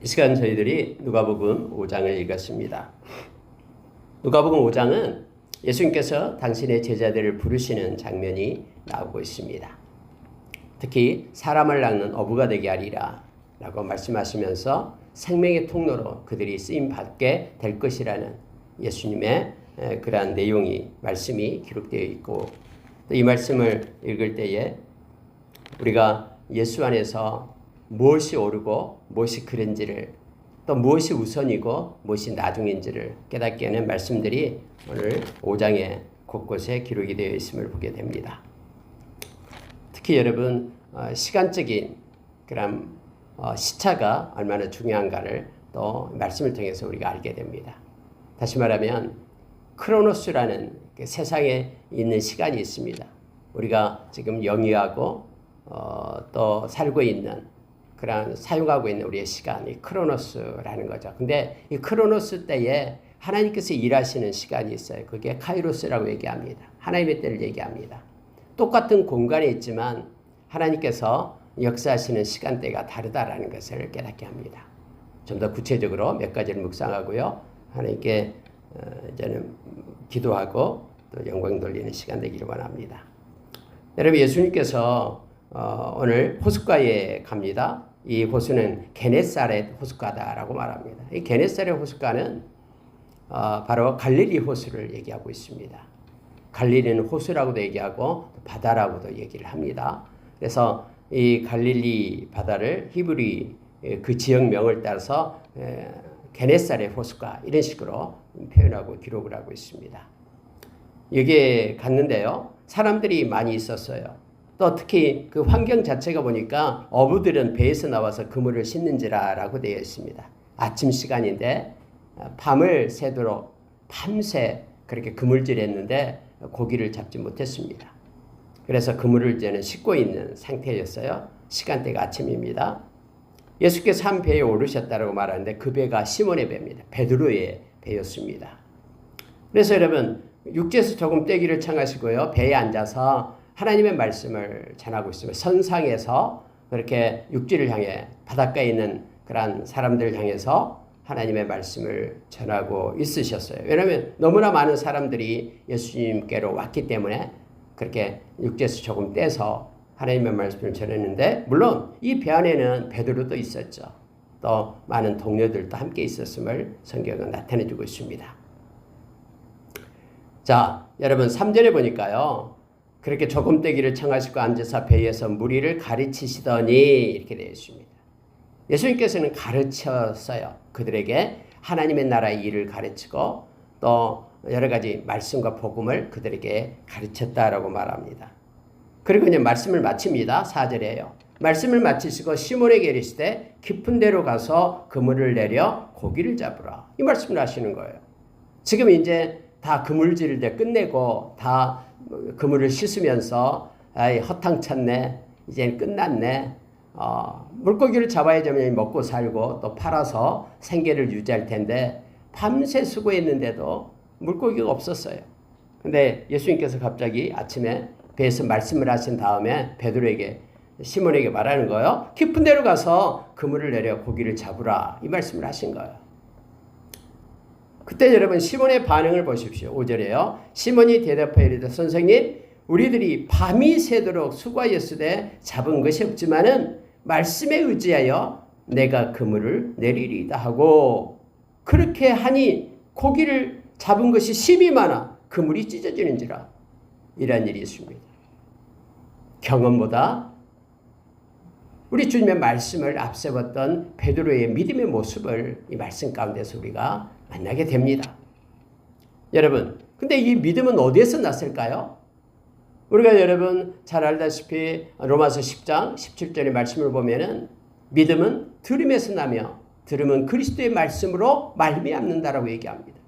이 시간 저희들이 누가복음 5장을 읽었습니다. 누가복음 5장은 예수님께서 당신의 제자들을 부르시는 장면이 나오고 있습니다. 특히 사람을 낚는 어부가 되게 하리라 라고 말씀하시면서 생명의 통로로 그들이 쓰임받게 될 것이라는 예수님의 그러한 내용이 말씀이 기록되어 있고, 이 말씀을 읽을 때에 우리가 예수 안에서 무엇이 옳고 무엇이 그른지를, 또 무엇이 우선이고 무엇이 나중인지를 깨닫게 하는 말씀들이 오늘 5장에 곳곳에 기록이 되어 있음을 보게 됩니다. 특히 여러분 시간적인 그런 시차가 얼마나 중요한가를 또 말씀을 통해서 우리가 알게 됩니다. 다시 말하면 크로노스라는 세상에 있는 시간이 있습니다. 우리가 지금 영위하고 또 살고 있는 그런 사용하고 있는 우리의 시간이 크로노스라는 거죠. 근데 이 크로노스 때에 하나님께서 일하시는 시간이 있어요. 그게 카이로스라고 얘기합니다. 하나님의 때를 얘기합니다. 똑같은 공간에 있지만 하나님께서 역사하시는 시간대가 다르다라는 것을 깨닫게 합니다. 좀 더 구체적으로 몇 가지를 묵상하고요. 하나님께 이제는 기도하고 또 영광 돌리는 시간 되기를 원합니다. 여러분, 예수님께서 오늘 호숫가에 갑니다. 이 호수는 게네사렛 호숫가다라고 말합니다. 이 게네사렛 호숫가는 바로 갈릴리 호수를 얘기하고 있습니다. 갈릴리는 호수라고도 얘기하고 바다라고도 얘기를 합니다. 그래서 이 갈릴리 바다를 히브리 그 지역명을 따라서 게네사렛 호숫가 이런 식으로 표현하고 기록을 하고 있습니다. 여기에 갔는데요, 사람들이 많이 있었어요. 또 특히 그 환경 자체가 보니까 어부들은 배에서 나와서 그물을 싣는지라라고 되어 있습니다. 아침 시간인데 밤을 새도록 밤새 그렇게 그물질했는데 고기를 잡지 못했습니다. 그래서 그물을 이제는 싣고 있는 상태였어요. 시간대가 아침입니다. 예수께서 한 배에 오르셨다고 말하는데 그 배가 시몬의 배입니다. 베드로의 배였습니다. 그래서 여러분, 육지에서 조금 떼기를 청하시고요, 배에 앉아서 하나님의 말씀을 전하고 있습니다. 선상에서 그렇게 육지를 향해 바닷가에 있는 그런 사람들을 향해서 하나님의 말씀을 전하고 있으셨어요. 왜냐하면 너무나 많은 사람들이 예수님께로 왔기 때문에 그렇게 육지에서 조금 떼서 하나님의 말씀을 전했는데, 물론 이 배 안에는 베드로도 있었죠. 또 많은 동료들도 함께 있었음을 성경은 나타내주고 있습니다. 자, 여러분 3절에 보니까요, 그렇게 조금 떼기를 청하시고 앉아서 배에서 무리를 가르치시더니 이렇게 되어 있습니다. 예수님께서는 가르쳤어요. 그들에게 하나님의 나라의 일을 가르치고 또 여러 가지 말씀과 복음을 그들에게 가르쳤다라고 말합니다. 그리고 이제 말씀을 마칩니다. 4절에요. 말씀을 마치시고 시몬에게 이르시되 깊은 데로 가서 그물을 내려 고기를 잡으라. 이 말씀을 하시는 거예요. 지금 이제 다 그물질을 끝내고 다 그물을 씻으면서 허탕쳤네, 이제 끝났네, 물고기를 잡아야 되면 먹고 살고 또 팔아서 생계를 유지할 텐데 밤새 수고했는데도 물고기가 없었어요. 근데 예수님께서 갑자기 아침에 배에서 말씀을 하신 다음에 베드로에게, 시몬에게 말하는 거예요. 깊은 데로 가서 그물을 내려 고기를 잡으라. 이 말씀을 하신 거예요. 그때 여러분 시몬의 반응을 보십시오. 5절에요. 시몬이 대답하여 이르되 선생님, 우리들이 밤이 새도록 수고하였으되 잡은 것이 없지만은 말씀에 의지하여 내가 그물을 내리리이다 하고, 그렇게 하니 고기를 잡은 것이 심이 많아 그물이 찢어지는지라. 이런 일이 있습니다. 경험보다 우리 주님의 말씀을 앞세웠던 베드로의 믿음의 모습을 이 말씀 가운데서 우리가 만나게 됩니다. 여러분, 근데 이 믿음은 어디에서 났을까요? 우리가 여러분 잘 알다시피 로마서 10장 17절의 말씀을 보면은 믿음은 들음에서 나며 들음은 그리스도의 말씀으로 말미암는다라고 얘기합니다.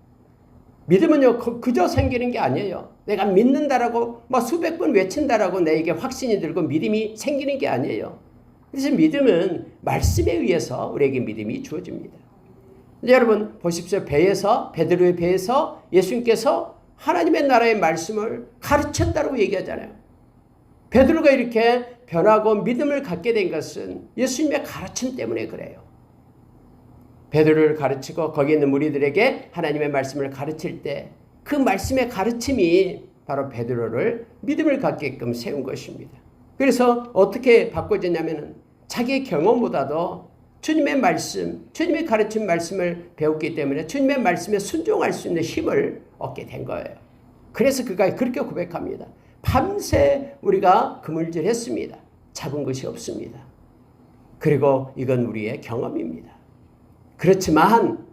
믿음은요, 그저 생기는 게 아니에요. 내가 믿는다라고 수백 번 외친다라고 내게 확신이 들고 믿음이 생기는 게 아니에요. 그래서 믿음은 말씀에 의해서 우리에게 믿음이 주어집니다. 여러분 보십시오. 배에서, 베드로의 배에서 예수님께서 하나님의 나라의 말씀을 가르쳤다고 얘기하잖아요. 베드로가 이렇게 변하고 믿음을 갖게 된 것은 예수님의 가르침 때문에 그래요. 베드로를 가르치고 거기 있는 무리들에게 하나님의 말씀을 가르칠 때 그 말씀의 가르침이 바로 베드로를 믿음을 갖게끔 세운 것입니다. 그래서 어떻게 바꿔졌냐면은 자기의 경험보다도 주님의 말씀, 주님의 가르친 말씀을 배웠기 때문에 주님의 말씀에 순종할 수 있는 힘을 얻게 된 거예요. 그래서 그가 그렇게 고백합니다. 밤새 우리가 그물질했습니다. 잡은 것이 없습니다. 그리고 이건 우리의 경험입니다. 그렇지만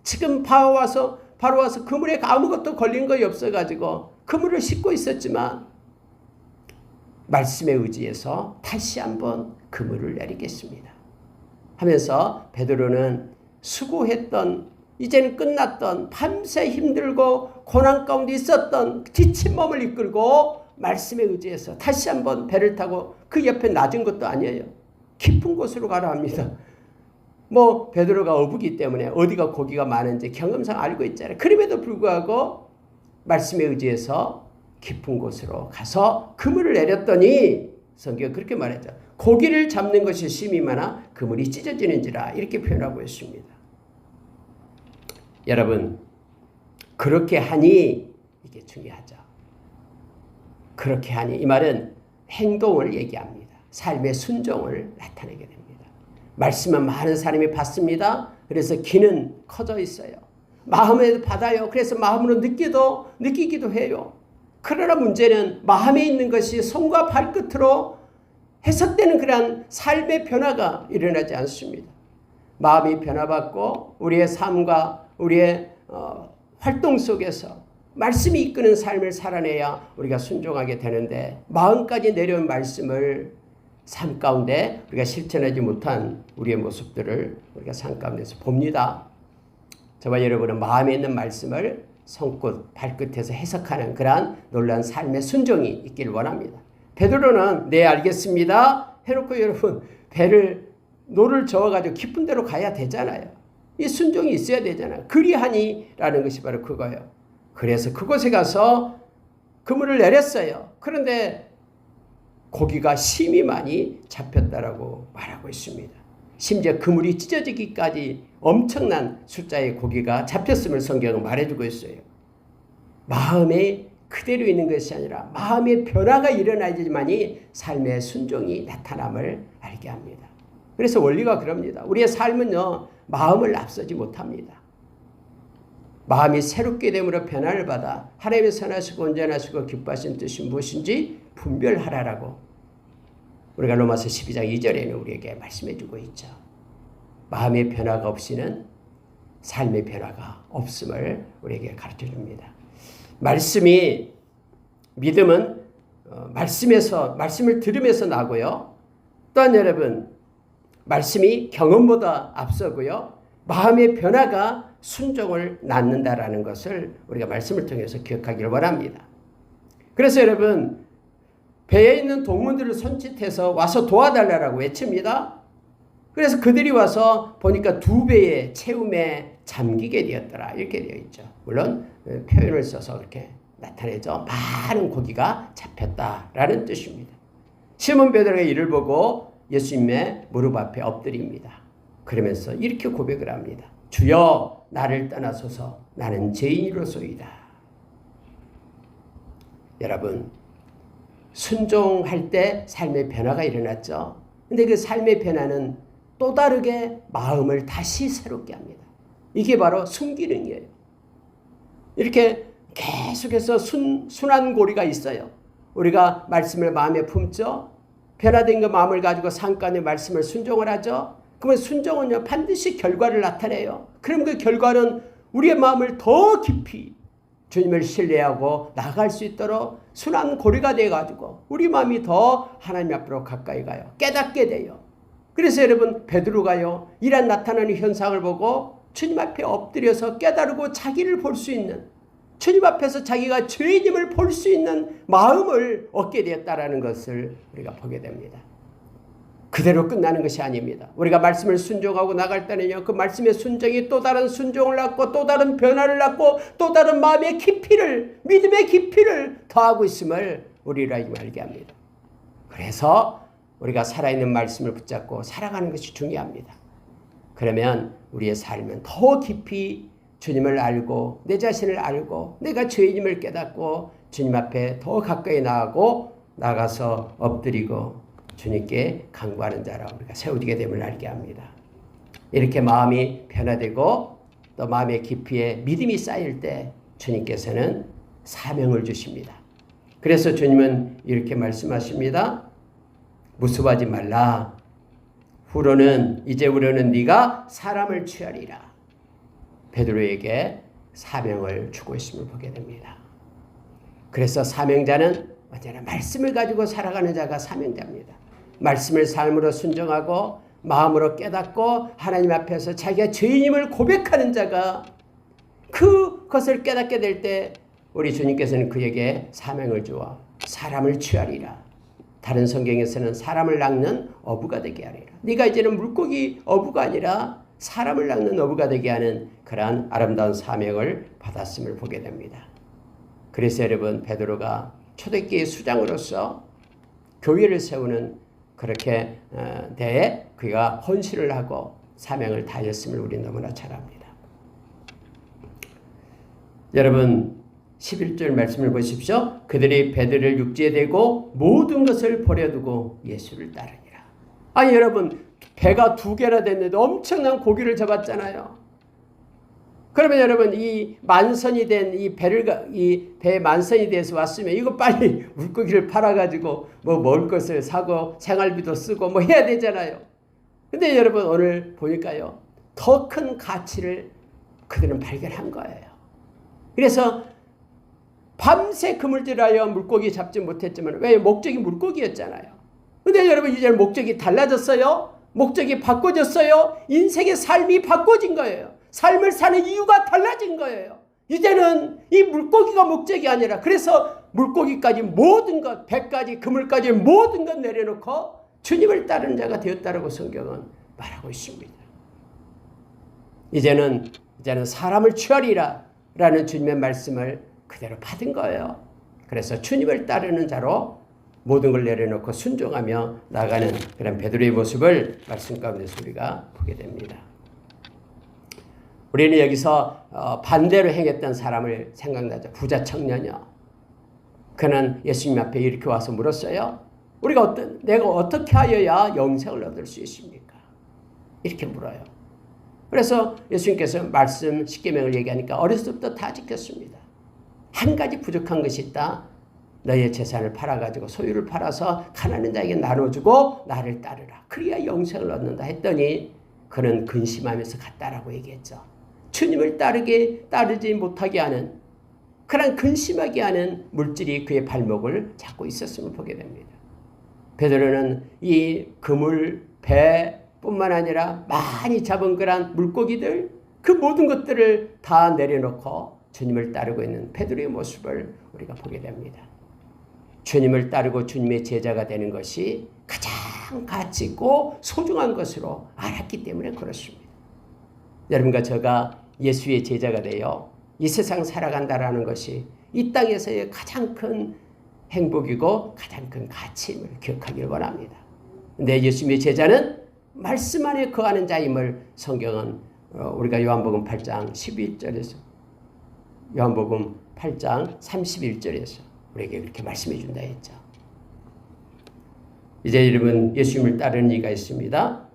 지금 바로 와서 그물에 아무것도 걸린 것이 없어가지고 그물을 싣고 있었지만 말씀에 의지해서 다시 한번 그물을 내리겠습니다 하면서 베드로는 수고했던, 이제는 끝났던, 밤새 힘들고 고난 가운데 있었던 지친 몸을 이끌고 말씀에 의지해서 다시 한번 배를 타고 그 옆에 낮은 것도 아니에요. 깊은 곳으로 가라 합니다. 뭐 베드로가 어부기 때문에 어디가 고기가 많은지 경험상 알고 있잖아요. 그럼에도 불구하고 말씀에 의지해서 깊은 곳으로 가서 그물을 내렸더니 성경은 그렇게 말했죠. 고기를 잡는 것이 심히 많아 그물이 찢어지는지라 이렇게 표현하고 있습니다. 여러분, 그렇게 하니 이게 중요하죠. 그렇게 하니 이 말은 행동을 얘기합니다. 삶의 순종을 나타내게 됩니다. 말씀은 많은 사람이 받습니다. 그래서 귀는 커져 있어요. 마음에도 받아요. 그래서 마음으로 느끼기도 해요. 그러나 문제는 마음에 있는 것이 손과 발끝으로 해석되는 그러한 삶의 변화가 일어나지 않습니다. 마음이 변화받고 우리의 삶과 우리의 활동 속에서 말씀이 이끄는 삶을 살아내야 우리가 순종하게 되는데 마음까지 내려온 말씀을 삶 가운데 우리가 실천하지 못한 우리의 모습들을 우리가 삶 가운데서 봅니다. 저와 여러분은 마음에 있는 말씀을 손끝, 발끝에서 해석하는 그러한 놀라운 삶의 순종이 있기를 원합니다. 베드로는 네 알겠습니다 해놓고 여러분 노를 저어가지고 깊은 데로 가야 되잖아요. 이 순종이 있어야 되잖아요. 그리하니라는 것이 바로 그거예요. 그래서 그곳에 가서 그물을 내렸어요. 그런데 고기가 심히 많이 잡혔다라고 말하고 있습니다. 심지어 그물이 찢어지기까지 엄청난 숫자의 고기가 잡혔음을 성경은 말해주고 있어요. 마음에 그대로 있는 것이 아니라 마음의 변화가 일어나야지만이 삶의 순종이 나타남을 알게 합니다. 그래서 원리가 그럽니다. 우리의 삶은요, 마음을 앞서지 못합니다. 마음이 새롭게 됨으로 변화를 받아 하나님의 선하시고 온전하시고 기뻐하신 뜻이 무엇인지 분별하라라고 우리가 로마서 12장 2절에는 우리에게 말씀해 주고 있죠. 마음의 변화가 없이는 삶의 변화가 없음을 우리에게 가르쳐 줍니다. 믿음은 말씀을 들으면서 나고요. 또한 여러분, 말씀이 경험보다 앞서고요. 마음의 변화가 순종을 낳는다라는 것을 우리가 말씀을 통해서 기억하기를 원합니다. 그래서 여러분, 배에 있는 동문들을 손짓해서 와서 도와달라고 외칩니다. 그래서 그들이 와서 보니까 2배의 채움에 잠기게 되었더라 이렇게 되어 있죠. 물론 표현을 써서 그렇게 나타내죠. 많은 고기가 잡혔다라는 뜻입니다. 시몬 베드로의 일을 보고 예수님의 무릎 앞에 엎드립니다. 그러면서 이렇게 고백을 합니다. 주여 나를 떠나소서 나는 죄인이로소이다. 여러분, 순종할 때 삶의 변화가 일어났죠. 근데 그 삶의 변화는 또 다르게 마음을 다시 새롭게 합니다. 이게 바로 순기능이에요. 이렇게 계속해서 순한 고리가 있어요. 우리가 말씀을 마음에 품죠. 변화된 그 마음을 가지고 상관의 말씀을 순종을 하죠. 그러면 순종은요 반드시 결과를 나타내요. 그럼 그 결과는 우리의 마음을 더 깊이 주님을 신뢰하고 나아갈 수 있도록 순한 고리가 돼가지고 우리 마음이 더 하나님 앞으로 가까이 가요. 깨닫게 돼요. 그래서 여러분 베드로가요 이런 나타나는 현상을 보고 주님 앞에 엎드려서 깨달고 자기를 볼 수 있는, 주님 앞에서 자기가 죄인임을 볼 수 있는 마음을 얻게 되었다라는 것을 우리가 보게 됩니다. 그대로 끝나는 것이 아닙니다. 우리가 말씀을 순종하고 나갈 때는요, 그 말씀의 순종이 또 다른 순종을 낳고 또 다른 변화를 낳고 또 다른 마음의 깊이를, 믿음의 깊이를 더하고 있음을 우리가 알게 합니다. 그래서 우리가 살아있는 말씀을 붙잡고 살아가는 것이 중요합니다. 그러면 우리의 삶은 더 깊이 주님을 알고 내 자신을 알고 내가 죄인임을 깨닫고 주님 앞에 더 가까이 나가서 엎드리고 주님께 간구하는 자라 우리가 세워지게 됨을 알게 합니다. 이렇게 마음이 변화되고 또 마음의 깊이에 믿음이 쌓일 때 주님께서는 사명을 주십니다. 그래서 주님은 이렇게 말씀하십니다. 무수하지 말라. 이제부로는 네가 사람을 취하리라. 베드로에게 사명을 주고 있음을 보게 됩니다. 그래서 사명자는 언제나 말씀을 가지고 살아가는 자가 사명자입니다. 말씀을 삶으로 순종하고 마음으로 깨닫고 하나님 앞에서 자기가 죄인임을 고백하는 자가 그것을 깨닫게 될 때 우리 주님께서는 그에게 사명을 주어 사람을 취하리라. 다른 성경에서는 사람을 낚는 어부가 되게 하리라. 네가 이제는 물고기 어부가 아니라 사람을 낚는 어부가 되게 하는 그러한 아름다운 사명을 받았음을 보게 됩니다. 그래서 여러분 베드로가 초대교회 수장으로서 교회를 세우는 그렇게 대에 그가 헌신을 하고 사명을 다했음을 우리는 너무나 잘 압니다. 여러분 11절 말씀을 보십시오. 그들이 배들을 육지에 대고 모든 것을 버려두고 예수를 따르니라. 아니 여러분 배가 2개나 됐는데 엄청난 고기를 잡았잖아요. 그러면 여러분 이 만선이 된 이 배 만선이 돼서 왔으면 이거 빨리 물고기를 팔아가지고 뭐 먹을 것을 사고 생활비도 쓰고 뭐 해야 되잖아요. 근데 여러분 오늘 보니까요 더 큰 가치를 그들은 발견한 거예요. 그래서 밤새 그물질하여 물고기 잡지 못했지만 왜 목적이 물고기였잖아요. 근데 여러분 이제는 목적이 달라졌어요. 목적이 바꿔졌어요. 인생의 삶이 바꿔진 거예요. 삶을 사는 이유가 달라진 거예요. 이제는 이 물고기가 목적이 아니라 그래서 물고기까지 모든 것, 배까지 그물까지 모든 것 내려놓고 주님을 따르는 자가 되었다라고 성경은 말하고 있습니다. 이제는 사람을 취하리라 라는 주님의 말씀을 그대로 받은 거예요. 그래서 주님을 따르는 자로 모든 걸 내려놓고 순종하며 나가는 그런 베드로의 모습을 말씀 가운데서 우리가 보게 됩니다. 우리는 여기서 반대로 행했던 사람을 생각나죠. 부자 청년이요. 그는 예수님 앞에 이렇게 와서 물었어요. 내가 어떻게 하여야 영생을 얻을 수 있습니까? 이렇게 물어요. 그래서 예수님께서 말씀 십계명을 얘기하니까 어렸을 때부터 다 지켰습니다. 한 가지 부족한 것이 있다. 너의 재산을 팔아가지고 소유를 팔아서 가난한 자에게 나눠주고 나를 따르라. 그래야 영생을 얻는다 했더니 그는 근심하면서 갔다라고 얘기했죠. 주님을 따르지 못하게 하는 그런 근심하게 하는 물질이 그의 발목을 잡고 있었음을 보게 됩니다. 베드로는 이 그물, 배뿐만 아니라 많이 잡은 그런 물고기들 그 모든 것들을 다 내려놓고 주님을 따르고 있는 베드로의 모습을 우리가 보게 됩니다. 주님을 따르고 주님의 제자가 되는 것이 가장 가치 있고 소중한 것으로 알았기 때문에 그렇습니다. 여러분과 제가 예수의 제자가 되어 이 세상 살아간다라는 것이 이 땅에서의 가장 큰 행복이고 가장 큰 가치임을 기억하길 원합니다. 근데 예수님의 제자는 말씀 안에 거하는 자임을 성경은 우리가 요한복음 8장 11절에서 요한복음 8장 31절에서 우리에게 그렇게 말씀해 준다 했죠. 이제 여러분 예수님을 따르는 이가 있습니다.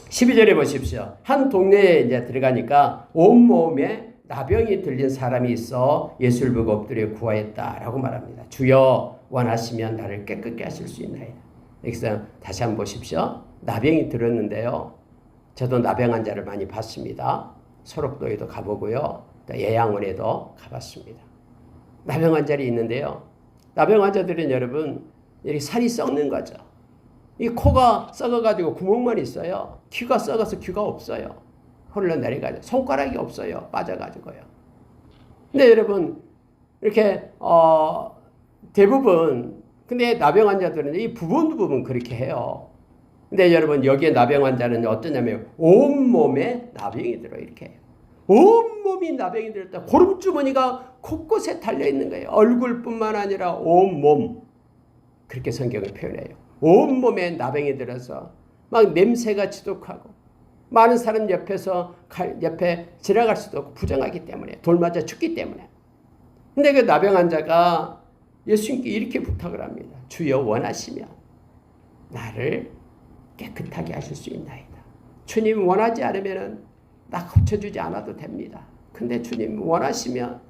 12절에 보십시오. 한 동네에 이제 들어가니까 온몸에 나병이 들린 사람이 있어 예수를 보고 엎드려 구하였다라고 말합니다. 주여 원하시면 나를 깨끗게 하실 수 있나이다. 여기서 다시 한번 보십시오. 나병이 들었는데요. 저도 나병 환자를 많이 봤습니다. 소록도에도 가보고요. 또 예양원에도 가봤습니다. 나병 환자들이 있는데요. 나병 환자들은 여러분 이렇게 살이 썩는 거죠. 이 코가 썩어가지고 구멍만 있어요. 귀가 썩어서 귀가 없어요. 흘러내려가지고 손가락이 없어요. 빠져가지고요. 근데 여러분 이렇게 대부분 근데 나병 환자들은 이 부분 그렇게 해요. 근데 여러분 여기에 나병 환자는 어떠냐면 온몸에 나병이 들어 이렇게 해요. 온몸이 나병이 들었다. 고름주머니가 곳곳에 달려있는 거예요. 얼굴뿐만 아니라 온몸. 그렇게 성경을 표현해요. 온몸에 나병이 들어서 막 냄새가 지독하고 많은 사람 옆에 지나갈 수도 없고 부정하기 때문에, 돌 맞아 죽기 때문에. 근데 그 나병 환자가 예수님께 이렇게 부탁을 합니다. 주여 원하시면 나를 깨끗하게 하실 수 있나이다. 주님 원하지 않으면 나 고쳐주지 않아도 됩니다. 근데 주님 원하시면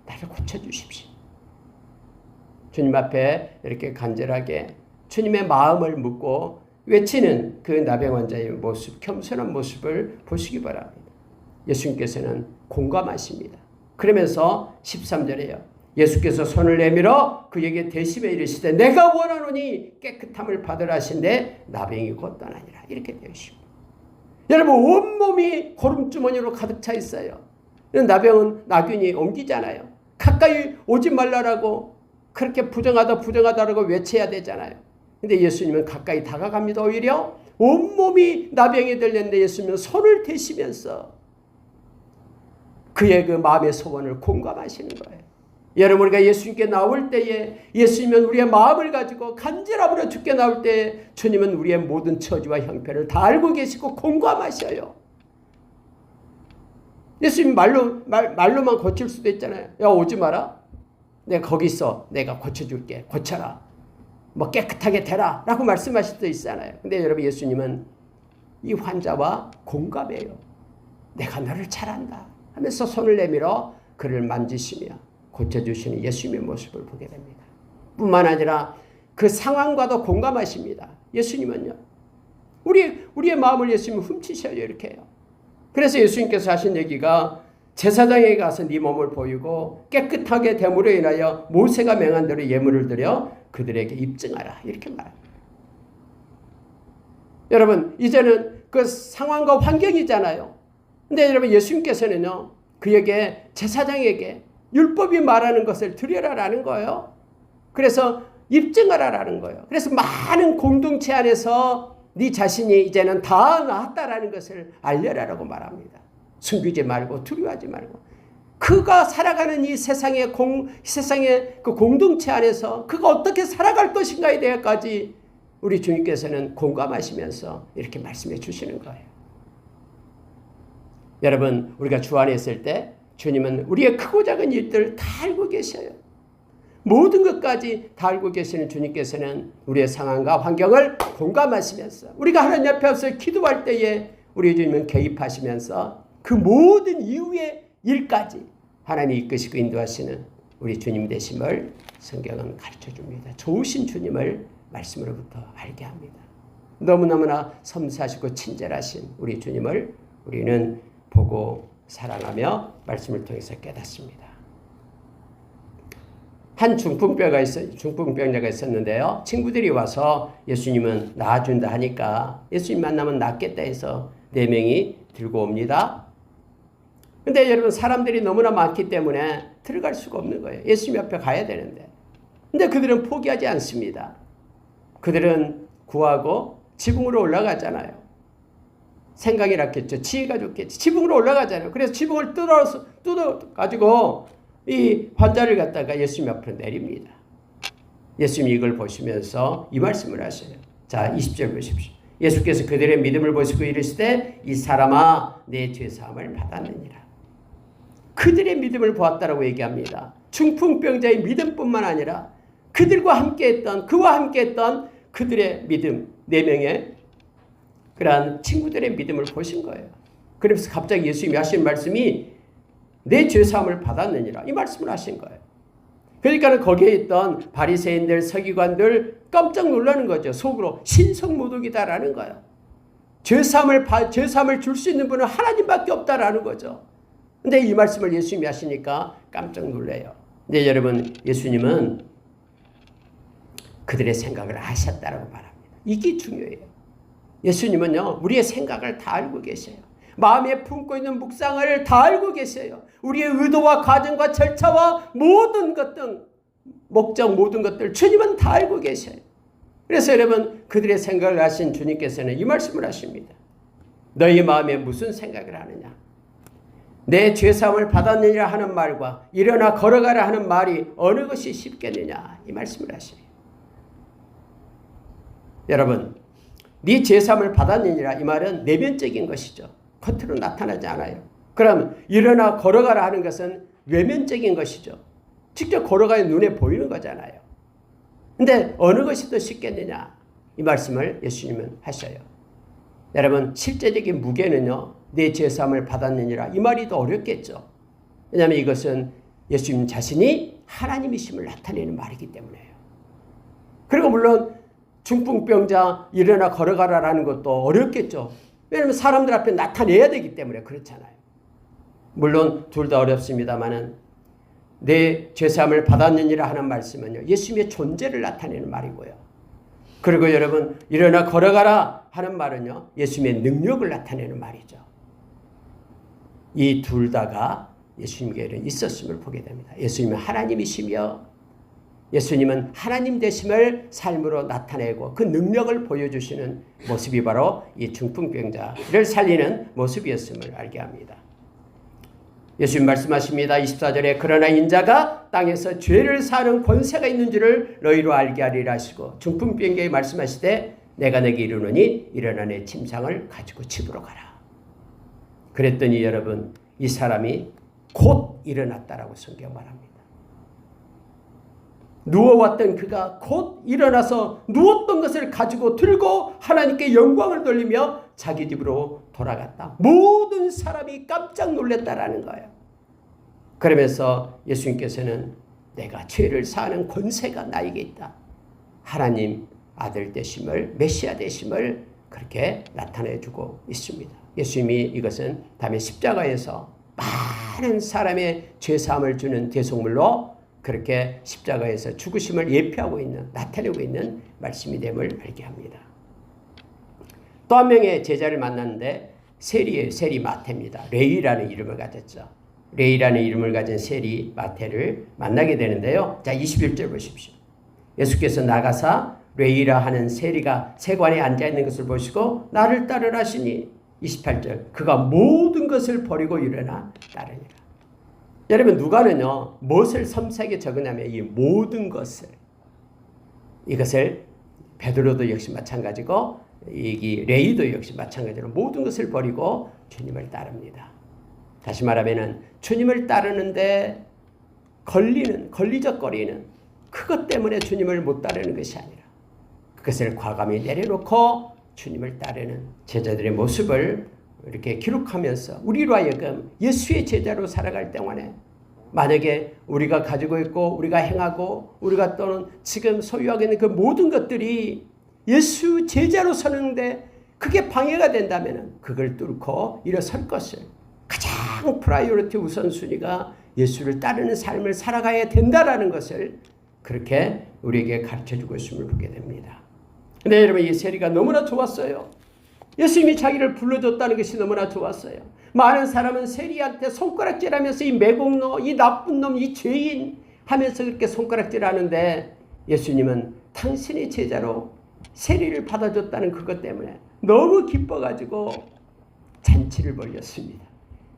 나를 고쳐주십시오. 주님 앞에 이렇게 간절하게 주님의 마음을 묻고 외치는 그 나병 환자의 모습, 겸손한 모습을 보시기 바랍니다. 예수님께서는 공감하십니다. 그러면서 13절에요. 예수께서 손을 내밀어 그에게 대심에 이르시되 내가 원하노니 깨끗함을 받으라 하신데 나병이 곧 떠나니라. 이렇게 되어 있습니다. 여러분 온몸이 고름주머니로 가득 차 있어요. 나병은 나균이 옮기잖아요. 가까이 오지 말라라고 그렇게 부정하다라고 외쳐야 되잖아요. 근데 예수님은 가까이 다가갑니다. 오히려 온몸이 나병이 들렸는데 예수님은 손을 대시면서 그의 그 마음의 소원을 공감하시는 거예요. 여러분 우리가 예수님께 나올 때에 예수님은 우리의 마음을 가지고 간절함으로 주께 나올 때에 주님은 우리의 모든 처지와 형편을 다 알고 계시고 공감하셔요. 예수님 말로만 고칠 수도 있잖아요. 야 오지 마라. 내가 거기 있어. 내가 고쳐줄게. 고쳐라. 뭐 깨끗하게 되라 라고 말씀하실 수도 있잖아요. 근데 여러분 예수님은 이 환자와 공감해요. 내가 너를 잘 안다 하면서 손을 내밀어 그를 만지시며 고쳐주시는 예수님의 모습을 보게 됩니다. 뿐만 아니라 그 상황과도 공감하십니다. 예수님은요. 우리의 마음을 예수님은 훔치셔요. 이렇게 해요. 그래서 예수님께서 하신 얘기가 제사장에게 가서 네 몸을 보이고 깨끗하게 됨으로 인하여 모세가 명한 대로 예물을 드려 그들에게 입증하라. 이렇게 말합니다. 여러분 이제는 그 상황과 환경이잖아요. 근데 여러분 예수님께서는요. 그에게 제사장에게 율법이 말하는 것을 드려라라는 거예요. 그래서 입증하라라는 거예요. 그래서 많은 공동체 안에서 네 자신이 이제는 다 나았다라는 것을 알려라라고 말합니다. 숨기지 말고 두려워하지 말고 그가 살아가는 이 세상의 그 공동체 안에서 그가 어떻게 살아갈 것인가에 대해까지 우리 주님께서는 공감하시면서 이렇게 말씀해 주시는 거예요. 여러분 우리가 주 안에 있을 때 주님은 우리의 크고 작은 일들을 다 알고 계셔요. 모든 것까지 다 알고 계시는 주님께서는 우리의 상황과 환경을 공감하시면서 우리가 하나님 앞에 와서 기도할 때에 우리 주님은 개입하시면서 그 모든 이후의 일까지 하나님이 이끄시고 인도하시는 우리 주님 되심을 성경은 가르쳐줍니다. 좋으신 주님을 말씀으로부터 알게 합니다. 너무너무나 섬세하시고 친절하신 우리 주님을 우리는 보고 사랑하며 말씀을 통해서 깨닫습니다. 한 중풍병자가 있었는데요. 친구들이 와서 예수님은 나아준다 하니까 예수님 만나면 낫겠다 해서 4명이 들고 옵니다. 근데 여러분 사람들이 너무나 많기 때문에 들어갈 수가 없는 거예요. 예수님 옆에 가야 되는데. 근데 그들은 포기하지 않습니다. 그들은 구하고 지붕으로 올라가잖아요. 생각이 났겠죠. 지혜가 좋겠지. 지붕으로 올라가잖아요. 그래서 지붕을 뜯어가지고 이 환자를 갖다가 예수님 앞으로 내립니다. 예수님이 이걸 보시면서 이 말씀을 하셔요. 자, 20절 보십시오. 예수께서 그들의 믿음을 보시고 이르시되 이 사람아 내 죄사함을 받았느니라. 그들의 믿음을 보았다라고 얘기합니다. 중풍병자의 믿음뿐만 아니라 그와 함께했던 그들의 믿음 4명의 그러한 친구들의 믿음을 보신 거예요. 그래서 갑자기 예수님이 하신 말씀이 내 죄사함을 받았느니라 이 말씀을 하신 거예요. 그러니까 거기에 있던 바리새인들 서기관들 깜짝 놀라는 거죠. 속으로 신성모독이다라는 거예요. 죄사함을 줄 수 있는 분은 하나님밖에 없다라는 거죠. 근데 이 말씀을 예수님이 하시니까 깜짝 놀래요. 근데 여러분 예수님은 그들의 생각을 아셨다라고 말합니다. 이게 중요해요. 예수님은요 우리의 생각을 다 알고 계셔요. 마음에 품고 있는 묵상을 다 알고 계세요. 우리의 의도와 과정과 절차와 모든 것들, 목적 모든 것들 주님은 다 알고 계셔요. 그래서 여러분 그들의 생각을 하신 주님께서는 이 말씀을 하십니다. 너희 마음에 무슨 생각을 하느냐? 내 죄사함을 받았느니라 하는 말과 일어나 걸어가라 하는 말이 어느 것이 쉽겠느냐? 이 말씀을 하시네요. 여러분 네 제사함을 받았느니라. 이 말은 내면적인 것이죠. 겉으로 나타나지 않아요. 그럼 일어나 걸어가라 하는 것은 외면적인 것이죠. 직접 걸어가야 눈에 보이는 거잖아요. 근데 어느 것이 더 쉽겠느냐? 이 말씀을 예수님은 하셔요. 여러분, 실제적인 무게는요, 내 제사함을 받았느니라. 이 말이 더 어렵겠죠. 왜냐하면 이것은 예수님 자신이 하나님이심을 나타내는 말이기 때문에요. 그리고 물론 중풍병자 일어나 걸어가라라는 것도 어렵겠죠. 왜냐하면 사람들 앞에 나타내야 되기 때문에 그렇잖아요. 물론 둘 다 어렵습니다만은 내 죄사함을 받았느니라 하는 말씀은요, 예수님의 존재를 나타내는 말이고요. 그리고 여러분, 일어나 걸어가라 하는 말은요, 예수님의 능력을 나타내는 말이죠. 이 둘 다가 예수님께는 있었음을 보게 됩니다. 예수님은 하나님이시며 예수님은 하나님 되심을 삶으로 나타내고 그 능력을 보여주시는 모습이 바로 이 중풍병자를 살리는 모습이었음을 알게 합니다. 예수님 말씀하십니다. 24절에 그러나 인자가 땅에서 죄를 사하는 권세가 있는 줄을 너희로 알게 하리라 하시고 중풍병자에 말씀하시되 내가 내게 이르노니 일어나 내 침상을 가지고 집으로 가라. 그랬더니 여러분, 이 사람이 곧 일어났다라고 성경 말합니다. 누워왔던 그가 곧 일어나서 누웠던 것을 가지고 들고 하나님께 영광을 돌리며 자기 집으로 돌아갔다. 모든 사람이 깜짝 놀랐다라는 거예요. 그러면서 예수님께서는 내가 죄를 사하는 권세가 나에게 있다. 하나님 아들 되심을, 메시아 되심을 그렇게 나타내주고 있습니다. 예수님이 이것은 다음에 십자가에서 많은 사람의 죄사함을 주는 대속물로 그렇게 십자가에서 죽으심을 예표하고 있는, 나타내고 있는 말씀이 됨을 알게 합니다. 또 한 명의 제자를 만났는데 세리예요. 세리 마태입니다. 레위라는 이름을 가졌죠. 레위라는 이름을 가진 세리 마태를 만나게 되는데요. 자, 21절 보십시오. 예수께서 나가사 레위라 하는 세리가 세관에 앉아있는 것을 보시고 나를 따르라 하시니 28절 그가 모든 것을 버리고 일어나 따르니라. 여러분, 누가는요, 무엇을 섬세하게 적으냐면 이 모든 것을, 이것을 베드로도 역시 마찬가지고 이 레위도 역시 마찬가지로 모든 것을 버리고 주님을 따릅니다. 다시 말하면은 주님을 따르는데 걸리적거리는 그것 때문에 주님을 못 따르는 것이 아니라 그것을 과감히 내려놓고 주님을 따르는 제자들의 모습을 이렇게 기록하면서 우리로 하여금 예수의 제자로 살아갈 동안에 만약에 우리가 가지고 있고 우리가 행하고 우리가 또는 지금 소유하고 있는 그 모든 것들이 예수 제자로 서는데 그게 방해가 된다면 그걸 뚫고 일어설 것을 가장 프라이어리티 우선순위가 예수를 따르는 삶을 살아가야 된다라는 것을 그렇게 우리에게 가르쳐주고 있음을 보게 됩니다. 근데 여러분, 이 세리가 너무나 좋았어요. 예수님이 자기를 불러줬다는 것이 너무나 좋았어요. 많은 사람은 세리한테 손가락질하면서 이 매국노, 이 나쁜 놈, 이 죄인 하면서 그렇게 손가락질하는데 예수님은 당신의 제자로 세리를 받아줬다는 그것 때문에 너무 기뻐가지고 잔치를 벌였습니다.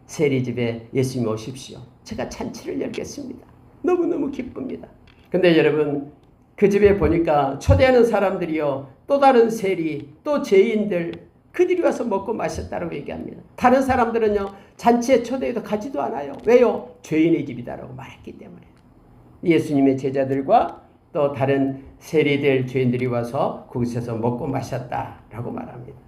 세리 집에 예수님 오십시오. 제가 잔치를 열겠습니다. 너무너무 기쁩니다. 근데 여러분, 그 집에 보니까 초대하는 사람들이요, 또 다른 세리, 또 죄인들, 그들이 와서 먹고 마셨다고 얘기합니다. 다른 사람들은요, 잔치에 초대해도 가지도 않아요. 왜요? 죄인의 집이다라고 말했기 때문에. 예수님의 제자들과 또 다른 세리들, 죄인들이 와서 그곳에서 먹고 마셨다라고 말합니다.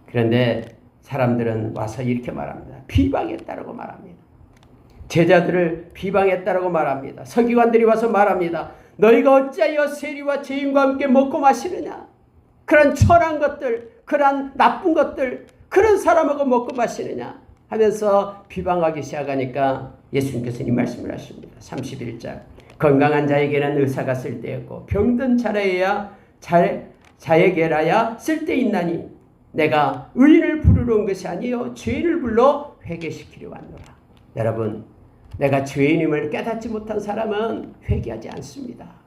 그런데 사람들은 와서 이렇게 말합니다. 비방했다라고 말합니다. 제자들을 비방했다라고 말합니다. 서기관들이 와서 말합니다. 너희가 어찌하여 세리와 죄인과 함께 먹고 마시느냐? 그런 천한 것들, 그런 나쁜 것들, 그런 사람하고 먹고 마시느냐? 하면서 비방하기 시작하니까 예수님께서 이 말씀을 하십니다. 31절 건강한 자에게는 의사가 쓸데없고 병든 자에게라야 쓸데있나니 내가 의인을 부르러 온 것이 아니요 죄인을 불러 회개시키려 왔노라. 여러분, 내가 죄인임을 깨닫지 못한 사람은 회개하지 않습니다.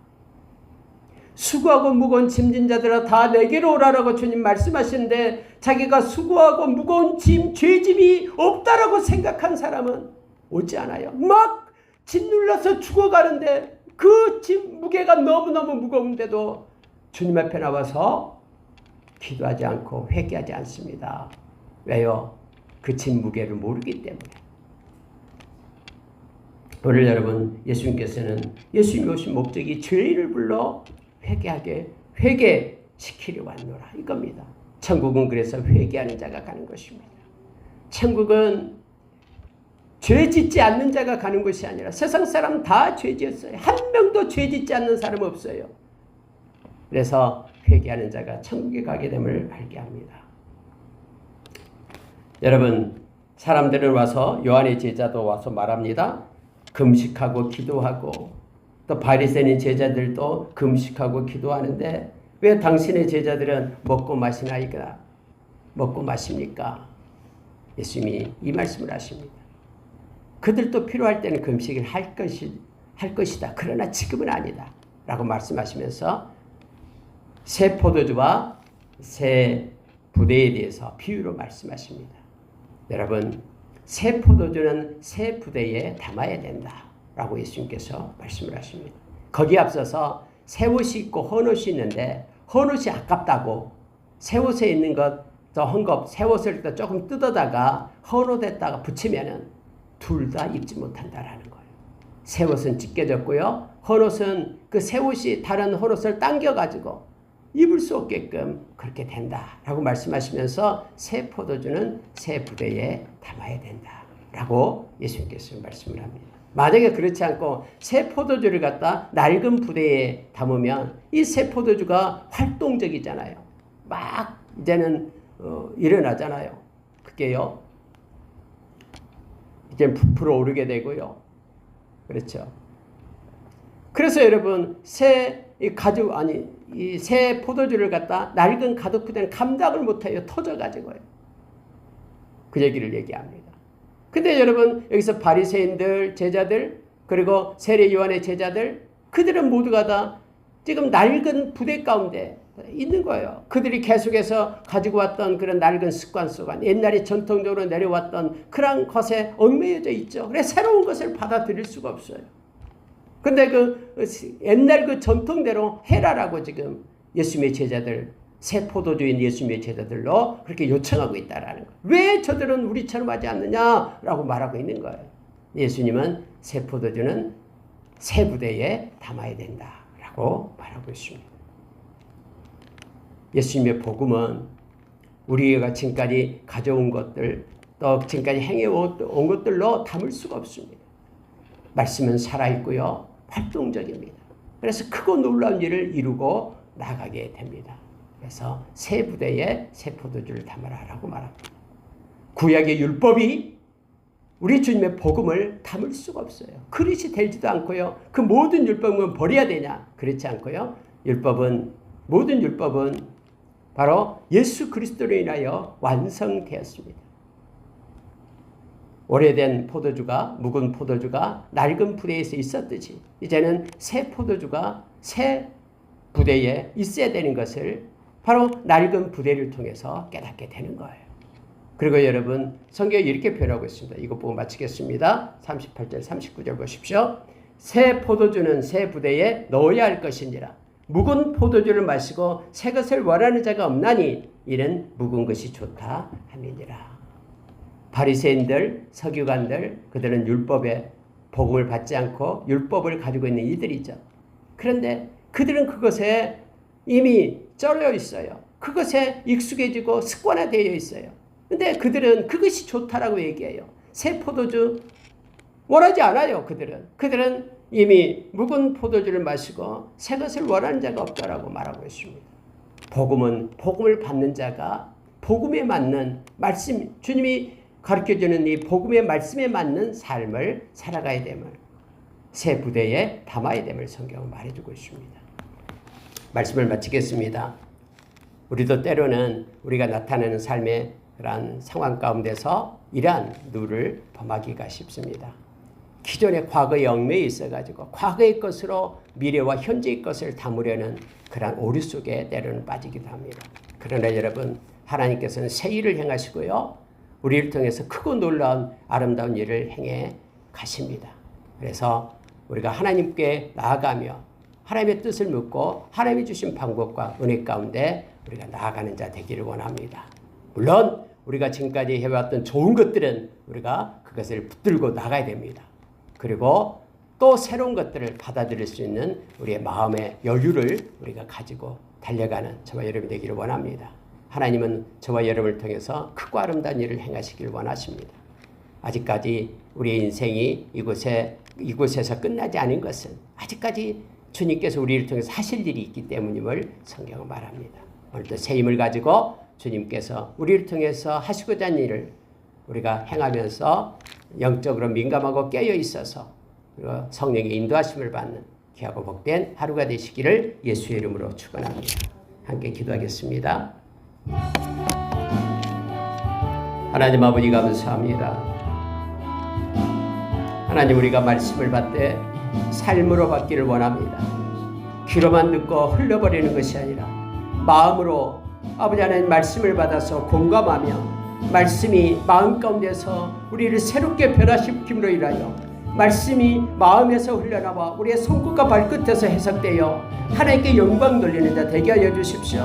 수고하고 무거운 짐진 자들아 다 내게로 오라라고 주님 말씀하시는데 자기가 수고하고 무거운 짐, 죄짐이 없다라고 생각한 사람은 오지 않아요. 막 짓눌러서 죽어가는데 그 짐 무게가 너무너무 무거운데도 주님 앞에 나와서 기도하지 않고 회개하지 않습니다. 왜요? 그 진 무게를 모르기 때문에. 오늘 여러분, 예수님께서는 예수님이 오신 목적이 죄인을 불러 회개시키려 왔노라 이겁니다. 천국은 그래서 회개하는 자가 가는 것입니다. 천국은 죄 짓지 않는 자가 가는 것이 아니라 세상 사람 다 죄 지었어요. 한 명도 죄 짓지 않는 사람 없어요. 그래서 회개하는 자가 천국에 가게 됨을 알게 합니다. 여러분, 사람들은 와서 요한의 제자도 와서 말합니다. 금식하고 기도하고 또 바리새인 제자들도 금식하고 기도하는데 왜 당신의 제자들은 먹고 마시나이까? 먹고 마십니까? 예수님이 이 말씀을 하십니다. 그들도 필요할 때는 금식을 할 것이다. 그러나 지금은 아니다. 라고 말씀하시면서 새 포도주와 새 부대에 대해서 비유로 말씀하십니다. 여러분, 새 포도주는 새 부대에 담아야 된다. 라고 예수님께서 말씀을 하십니다. 거기에 앞서서 새 옷이 있고 헌 옷이 있는데 헌 옷이 아깝다고 새 옷에 있는 것 더 헝겊 새 옷을 또 조금 뜯어다가 헌 옷에다가 붙이면은 둘 다 입지 못한다라는 거예요. 새 옷은 찢겨졌고요. 헌 옷은 그 새 옷이 다른 헌 옷을 당겨가지고 입을 수 없게끔 그렇게 된다라고 말씀하시면서 새 포도주는 새 부대에 담아야 된다라고 예수님께서 말씀을 합니다. 만약에 그렇지 않고 새 포도주를 갖다 낡은 부대에 담으면 이 새 포도주가 활동적이잖아요. 막 이제는 일어나잖아요. 그게요. 이제 부풀어 오르게 되고요. 그렇죠. 그래서 여러분 새 포도주를 갖다 낡은 가죽 부대는 감당을 못해요. 터져가지고요. 그 얘기를 얘기합니다. 근데 여러분 여기서 바리새인들 제자들 그리고 세례 요한의 제자들 그들은 모두가 다 지금 낡은 부대 가운데 있는 거예요. 그들이 계속해서 가지고 왔던 그런 낡은 습관 속에 옛날에 전통적으로 내려왔던 그런 것에 얽매여져 있죠. 그래서 새로운 것을 받아들일 수가 없어요. 근데 그 옛날 그 전통대로 해라라고 지금 예수님의 제자들 새 포도주인 예수님의 제자들로 그렇게 요청하고 있다라는 거예요. 왜 저들은 우리처럼 하지 않느냐라고 말하고 있는 거예요. 예수님은 새 포도주는 새 부대에 담아야 된다라고 말하고 있습니다. 예수님의 복음은 우리가 지금까지 가져온 것들 또 지금까지 행해온 것들로 담을 수가 없습니다. 말씀은 살아있고요. 활동적입니다. 그래서 크고 놀라운 일을 이루고 나가게 됩니다. 그래서 새 부대에 새 포도주를 담아라라고 말합니다. 구약의 율법이 우리 주님의 복음을 담을 수가 없어요. 그릇이 되지도 않고요. 그 모든 율법은 버려야 되냐? 그렇지 않고요. 모든 율법은 바로 예수 그리스도로 인하여 완성되었습니다. 오래된 포도주가 묵은 포도주가 낡은 부대에서 있었듯이 이제는 새 포도주가 새 부대에 있어야 되는 것을 바로 낡은 부대를 통해서 깨닫게 되는 거예요. 그리고 여러분 성경이 이렇게 표현하고 있습니다. 이거 보고 마치겠습니다. 38절 39절 보십시오. 새 포도주는 새 부대에 넣어야 할 것이니라. 묵은 포도주를 마시고 새 것을 원하는 자가 없나니 이는 묵은 것이 좋다 함이니라. 바리새인들, 서기관들 그들은 율법의 복음을 받지 않고 율법을 가지고 있는 이들이죠. 그런데 그들은 그것에 이미 쩔어 있어요. 그것에 익숙해지고 습관화되어 있어요. 근데 그들은 그것이 좋다라고 얘기해요. 새 포도주 원하지 않아요. 그들은 이미 묵은 포도주를 마시고 새 것을 원하는 자가 없다라고 말하고 있습니다. 복음은 복음을 받는 자가 복음에 맞는 말씀, 주님이 가르쳐주는 이 복음의 말씀에 맞는 삶을 살아가야 됨을 새 부대에 담아야 됨을 성경은 말해주고 있습니다. 말씀을 마치겠습니다. 우리도 때로는 우리가 나타내는 삶의 그러한 상황 가운데서 이러한 누를 범하기가 쉽습니다. 기존의 과거의 얽매여 있어가지고 과거의 것으로 미래와 현재의 것을 담으려는 그러한 오류 속에 때로는 빠지기도 합니다. 그러나 여러분 하나님께서는 새 일을 행하시고요. 우리를 통해서 크고 놀라운 아름다운 일을 행해 가십니다. 그래서 우리가 하나님께 나아가며 하나님의 뜻을 묻고 하나님이 주신 방법과 은혜 가운데 우리가 나아가는 자 되기를 원합니다. 물론 우리가 지금까지 해왔던 좋은 것들은 우리가 그것을 붙들고 나가야 됩니다. 그리고 또 새로운 것들을 받아들일 수 있는 우리의 마음의 여유를 우리가 가지고 달려가는 저와 여러분이 되기를 원합니다. 하나님은 저와 여러분을 통해서 크고 아름다운 일을 행하시길 원하십니다. 아직까지 우리의 인생이 이곳에서 끝나지 않은 것은 아직까지 주님께서 우리를 통해서 하실 일이 있기 때문임을 성경은 말합니다. 오늘도 새 힘을 가지고 주님께서 우리를 통해서 하시고자 하는 일을 우리가 행하면서 영적으로 민감하고 깨어 있어서 그리고 성령의 인도하심을 받는 귀하고 복된 하루가 되시기를 예수의 이름으로 축원합니다. 함께 기도하겠습니다. 하나님 아버지 감사합니다. 하나님 우리가 말씀을 받되 삶으로 받기를 원합니다. 귀로만 듣고 흘려버리는 것이 아니라 마음으로 아버지 하나님 말씀을 받아서 공감하며 말씀이 마음 가운데서 우리를 새롭게 변화시킴으로 인하여 말씀이 마음에서 흘러나와 우리의 손끝과 발끝에서 해석되어 하나님께 영광 돌리는 자 되게 하여 주십시오.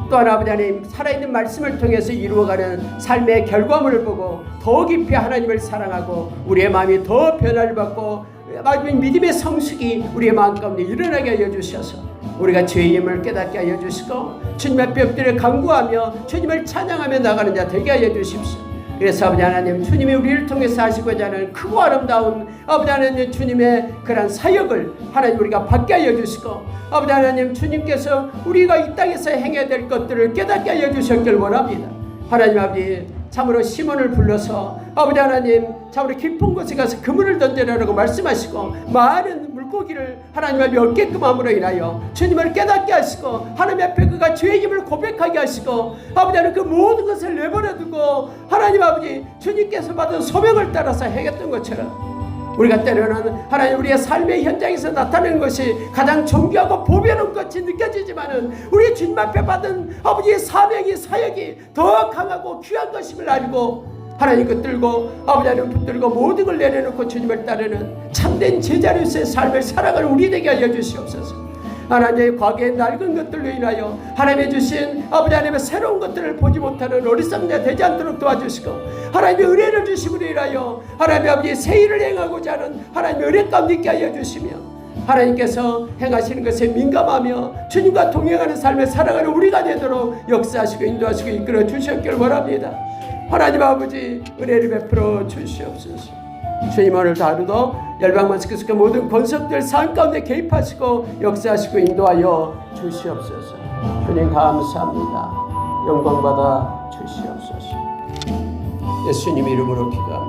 또한 아버지 하나님 살아있는 말씀을 통해서 이루어가는 삶의 결과물을 보고 더 깊이 하나님을 사랑하고 우리의 마음이 더 변화를 받고 마지막 믿음의 성숙이 우리의 마음 가운데 일어나게 하여 주셔서 우리가 죄의 힘을 깨닫게 하여 주시고 주님 앞에 엎드려 간구하며 주님을 찬양하며 나가는 자 되게 하여 주십시오. 그래서 아버지 하나님 주님이 우리를 통해서 하시고자 하는 크고 아름다운 아버지 하나님 주님의 그런 사역을 하나님 우리가 받게 하여 주시고 아버지 하나님 주님께서 우리가 이 땅에서 행해야 될 것들을 깨닫게 하여 주셨길 원합니다. 하나님 아버지 참으로 시몬을 불러서 아버지 하나님 참으로 깊은 곳에 가서 그물을 던져라라고 말씀하시고 많은 물고기를 하나님 앞에 얻게끔 함으로 인하여 주님을 깨닫게 하시고 하나님 앞에 그가 죄의 힘을 고백하게 하시고 아버지 하나님 그 모든 것을 내버려두고 하나님 아버지 주님께서 받은 소명을 따라서 행했던 것처럼 우리가 때로는 하나님 우리의 삶의 현장에서 나타내는 것이 가장 존귀하고 보배로운 것이 느껴지지만은 우리 주님 앞에 받은 아버지의 사명이 사역이 더 강하고 귀한 것임을 알고 하나님 붙들고 아버지 하나님 붙들고 모든 걸 내려놓고 주님을 따르는 참된 제자로서의 삶을 살아가는 우리 되게 하여 주시옵소서. 하나님의 과거의 낡은 것들로 인하여 하나님의 주신 아버지 하나님의 새로운 것들을 보지 못하는 어리석은 자 되지 않도록 도와주시고 하나님의 은혜를 주심으로 인하여 하나님의 아버지 새 일을 행하고자 하는 하나님의 은혜 가운데 있게 하여 주시며 하나님께서 행하시는 것에 민감하며 주님과 동행하는 삶을 살아가는 우리가 되도록 역사하시고 인도하시고 이끌어 주시옵기를 원합니다. 하나님 아버지 은혜를 베풀어 주시옵소서. 주님 오늘도 하루도 열방만스크스크 모든 권속들 삶 가운데 개입하시고 역사하시고 인도하여 주시옵소서. 주님 감사합니다. 영광받아 주시옵소서. 예수님 이름으로 기도합니다.